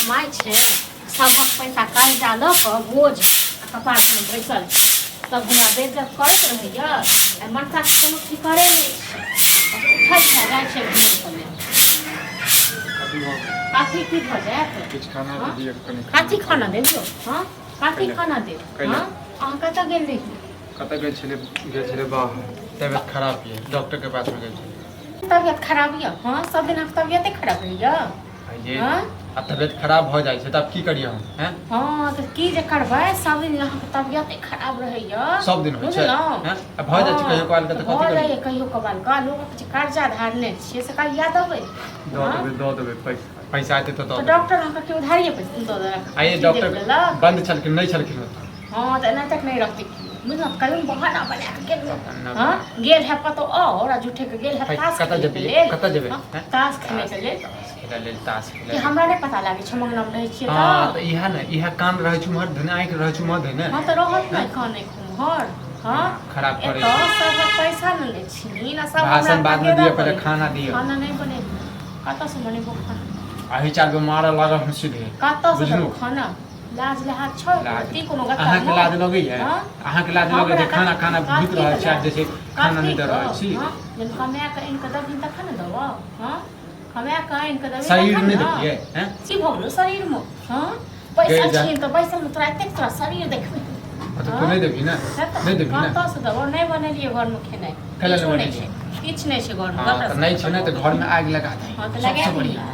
My छे सबक पैसा कर्जा ल क बोझ कपार में बैसल सब हमरा बेइज्जत करत रहैया आ मनसा के कोनो ठिकाने नहीं उठै छै जाय छै घूम काफी की भ जायत कुछ खाना दिए कनी काफी खाना दे दियो हां काफी खाना दे हां अहाँ कत गेल रही कत गेल छले बाहर तबियत खराब है डॉक्टर के पास में गेल छले तबियत खराब है हां सब दिन आपकी तबियत खराब है ये अब तबियत खराब हो जाए तब की करिए हम हैं हां तो की जे करबै सब दिन अहाँ के तबियत खराब रहैया सब दिन होय छै हैं अब भ जाय छै कहियो काल के त कथि करिए कहियो काल का लोग के कर्जा धारने छियै से का याद आबै दो देबे पैसा आते तो डॉक्टर हम के उधारिए पैसा दो दे आइए डॉक्टर बंद छलखिन नहीं छलखिन हां त एना तक नहीं रखती मुझे कल बहाना बना के हां गेल है पतो और झूठे के गेल है ताश कत जेबे ताश खेले चले खेला लेल ताश खेला कि हमरा नहीं पता लागे छ मंगलम रहे छियै त हां त इहा न इहा कान रहे छु मर धन आइ के रहे छु मर धन हां त रहत नहीं कान नहीं खुमहर हां खराब करे तो सब पैसा न ले छी ना सब भाषण बाद में दिए पहले खाना दिए खाना नहीं बने कत से बने खाना आही चार गो मारे लागल हम सीधे कत से खाना लाज लहाज छ ती कोनो गता अहाँ के लाज लगै है अहाँ के लाज लगै है खाना खाना भूख रहै छै जैसे खाना नहीं दे रहै छी जन कमाया के इनका दबिन त खाना दवा हां कमाया के इनका दबिन शरीर नहीं देखिए हैं सी भगलो शरीर में हां पैसा छी त पैसा में तोरा एतेक तोरा शरीर देखबे तो नहीं देबी ना नहीं देबी ना कत से दवा नहीं बनेलिए घर में खेनाइ खेला नहीं छै किछ नहीं छै घर में नहीं छै ना तो घर में आग लगा दे हां त लगा बढ़िया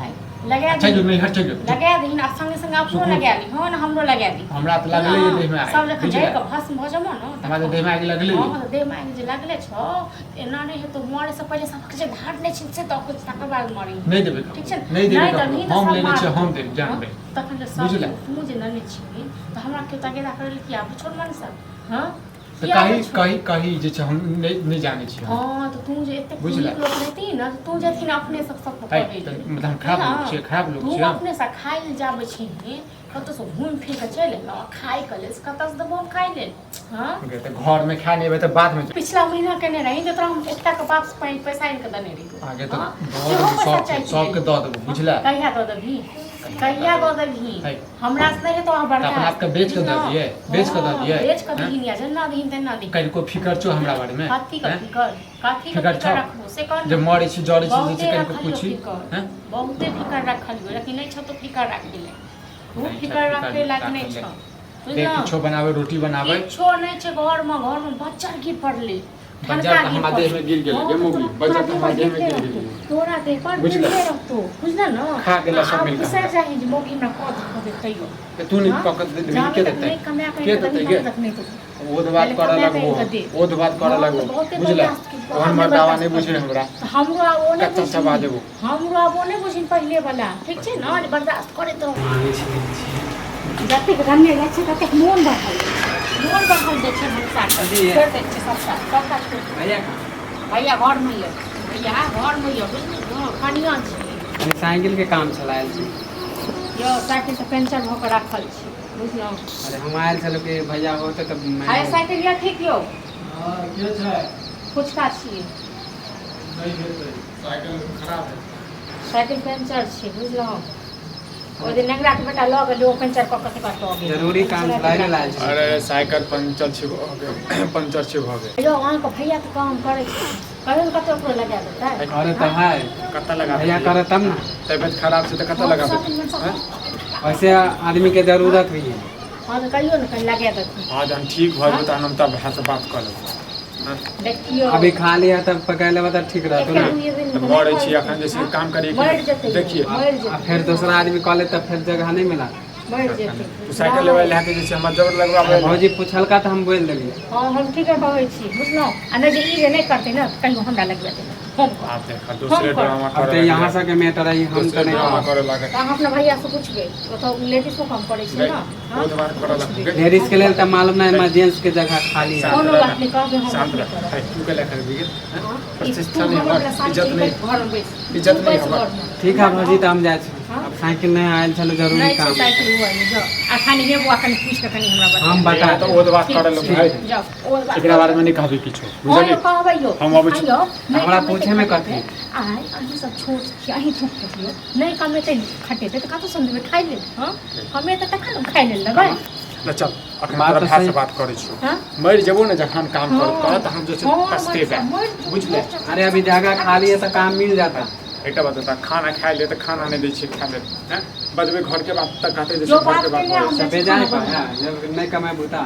लगा अच्छा जो नहीं हट चाहिए लगा दी ना संगे संगे अपनो लगा ली हां ना हमरो लगा दी हमरा त लागले ये देह में आग सब लेखन जाय के भस्म भ जमो न हमरा देह में आग लगले हां देह में आग जे लागले छ एना नहीं है तो मरे से पहले सब के धार नहीं छिन से तो कुछ तक बाद मरी नहीं देबे ठीक छै नहीं देबे हम लेने छै हम देब जानबे तखन जे सब तू जे नने छी तो हमरा के तगेदा करल कि आप छोड़ मन सब हां तो कहीं जे छै हम नहीं जाने छी हां तो तू जे एते लोग रहती ना तू जेथिन अपने सब पकड़ मतलब खराब लोग तू अपने से खाइ ले जाबे छी कत से घूम फिर के चले ना खाइ के ले कत से दबो खाइ ले हां तो घर में खा लेबे तो बाद में पिछला महीना केने रही जे तोरा हम एकटा के वापस पैसा इनके देने रही आगे तो सब के द देबो बुझला कहिया द देबी कहिया द देबी हमरा से नहीं तो बड़का अपन आपके बेच के द दिए बेच के द दिए बेच के दी या जन्ना दी तेना दी कहीं को फिकर छो हमरा बारे में काथी का फिकर रखो से कौन जे मरे छी जरे छी जे कहीं को पूछी हैं बहुते फिकर रखल हो लेकिन नहीं छ तो फिकर रख ले तू फिकर रखे लाग नहीं छ देख किछो बनावे रोटी बनावे किछो नहीं छ घर में बच्चा गिर पड़ले बच्चा हमरा देह में गिर गेल ये मुगी बच्चा हमरा देह में गिर गेल तोरा देह पर गिर रहतो बुझला न खा गेला सब मिल के सर जाहि जे मोगी हमरा कद देखैयो तू नहीं पकड़ दे के देते के देते के वो बात करे लगबो वो बात करे लगबो बुझला हमर दावा नहीं बुझे हमरा वो नहीं कच्चा सब आ देबो हमरा वो नहीं बुझिन पहले वाला ठीक छै न बर्दाश्त करे तो जते गन्ने जाइ छै तते मोन बढ़ल दै छै हम साथ कर दै छै सबटा भैया घर में ये कनिया छै साइकिल के काम चलायल छी यो साइकिल से पंचर भ के रखल छी बुझलो अरे हम आयल छलो के भैया होते तब हाय साइकिल या ठीक यो हां के छै कुछ का छी नहीं हेतै साइकिल खराब है साइकिल पंचर छी बुझलो ओ दिन नगरा के बेटा ल गेल ओ पंचर क के काटो गेल जरूरी काम चलाय लायल छी अरे साइकिल पंचर छी पंचर छी भ गेल यो अहाँ के भैया तो काम करे छै कहियो कतो पर लगा देता है अरे त है कत्ता लगा भैया करे तब ना तबियत खराब से त कत्ता लगाबे वैसे आदमी के जरूरत भी है हां तो कहियो न कहीं लगा देती हां जन ठीक भ जेता हम तब भाई से बात कर लेब देखियो अभी खा लिया तब पका लेबा त ठीक रहतो ना मरे छी अखन जैसे काम करिए देखिए फिर दूसरा आदमी कॉलेज तब फिर जगह नहीं मिला मर जेते तू साइकिल लेवे लेके जैसे हम जबर लगवाबे भौजी पूछलका त हम बोल देलिए हां हम ठीक है कहै छी बुझलो आ नहीं जे ई नहीं करते ना कहीं हमरा लगवा दे हम आप देख दूसरे ड्रामा अब तो यहाँ से के मैटर है हम तो नहीं ड्रामा करे लागे तो हम अपना भैया से पूछबे तो लेडीज को कम पड़े छै ना वो बात करे लागे लेडीज के लेल त मालूम नहीं इमरजेंसी के जगह खाली है कोनो बात नहीं कहबे हम शांत रह तू के लेकर भी इज्जत नहीं इज्जत नहीं घर में इज्जत नहीं ठीक है भौजी त हम जाय छी हां साइकिल नहीं आयल छलो जरूरी नहीं काम साइकिल हुआ है जाओ आ खानी है बुआ कनी पूछ के कनी हमरा हम बता तो ओद बात करे लोग भाई जाओ ओ बात एकरा बारे में नहीं कहबी किछो ओयो बुझली कहबै यो हम अबै छी। हमरा पूछे में कथी आइ अही सब छोट छी अही थूक दियो नहीं कमेते खटेते त कतो समझबे खाइ ले हां हमें त तखन हम खाइ ले लेबै ना चल अखन बात तोरा तो भाई से सही। बात करे छी हां मर जेबो ना जखन काम करत हम जे छै पछतेबे बुझले। अरे अभी जगह खाली है तो काम मिल जाता एकटा बात बता खाना खाइ ले त खाना नहीं दै छी खाइ ले हैं बजबे घर के बात तक कहते जे जो घर बात के बात केले हम करे सब बेजाय पर जब नहीं कमाए बुता